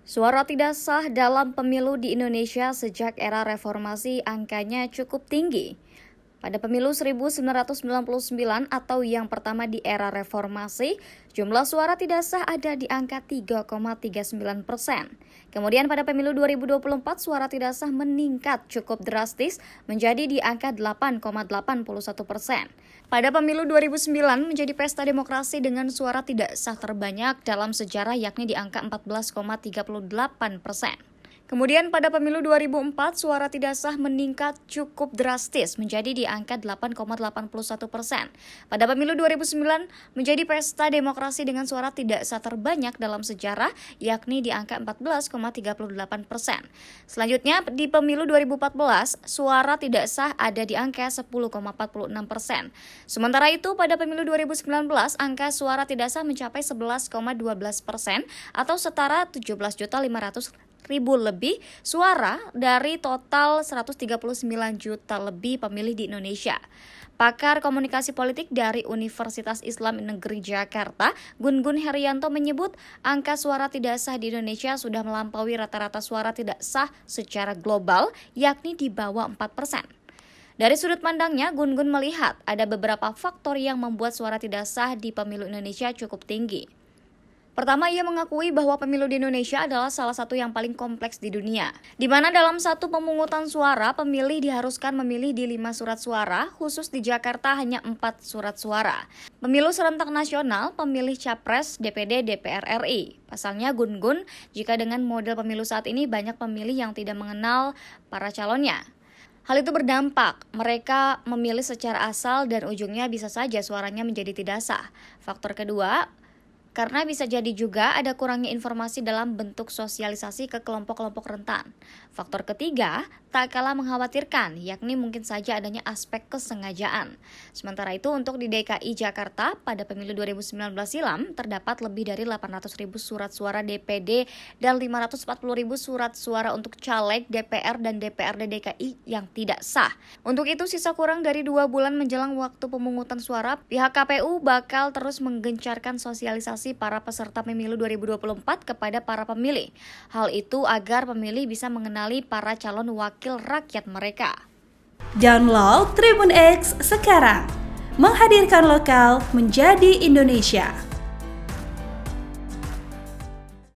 Suara tidak sah dalam pemilu di Indonesia sejak era reformasi angkanya cukup tinggi. Pada pemilu 1999 atau yang pertama di era reformasi, jumlah suara tidak sah ada di angka 3,39%. Kemudian pada pemilu 2024, suara tidak sah meningkat cukup drastis menjadi di angka 8,81%. Pada pemilu 2009 menjadi pesta demokrasi dengan suara tidak sah terbanyak dalam sejarah yakni di angka 14,38%. Kemudian pada pemilu 2004, suara tidak sah meningkat cukup drastis menjadi di angka 8,81%. Pada pemilu 2009 menjadi pesta demokrasi dengan suara tidak sah terbanyak dalam sejarah yakni di angka 14,38%. Selanjutnya di pemilu 2014, suara tidak sah ada di angka 10,46%. Sementara itu pada pemilu 2019, angka suara tidak sah mencapai 11,12% atau setara 17.500.000 lebih suara dari total 139 juta lebih pemilih di Indonesia. Pakar komunikasi politik dari Universitas Islam Negeri Jakarta, Gun Gun Herianto menyebut angka suara tidak sah di Indonesia sudah melampaui rata-rata suara tidak sah secara global, yakni di bawah 4%. Dari sudut pandangnya, Gun Gun melihat ada beberapa faktor yang membuat suara tidak sah di pemilu Indonesia cukup tinggi. Pertama, ia mengakui bahwa pemilu di Indonesia adalah salah satu yang paling kompleks di dunia, di mana dalam satu pemungutan suara, pemilih diharuskan memilih di 5 surat suara, khusus di Jakarta hanya 4 surat suara. Pemilu serentak nasional, pemilih capres, DPD, DPR RI. Pasalnya Gun Gun, jika dengan model pemilu saat ini banyak pemilih yang tidak mengenal para calonnya. Hal itu berdampak, mereka memilih secara asal dan ujungnya bisa saja suaranya menjadi tidak sah. Faktor kedua, karena bisa jadi juga ada kurangnya informasi dalam bentuk sosialisasi ke kelompok-kelompok rentan. Faktor ketiga, tak kalah mengkhawatirkan, yakni mungkin saja adanya aspek kesengajaan. Sementara itu untuk di DKI Jakarta, pada pemilu 2019 silam, terdapat lebih dari 800.000 surat suara DPD dan 540.000 surat suara untuk caleg DPR dan DPRD DKI yang tidak sah. Untuk itu, sisa kurang dari 2 bulan menjelang waktu pemungutan suara, pihak KPU bakal terus menggencarkan sosialisasi para peserta pemilu 2024 kepada para pemilih. Hal itu agar pemilih bisa mengenali para calon wakil rakyat mereka. Download Tribun X sekarang, menghadirkan lokal menjadi Indonesia.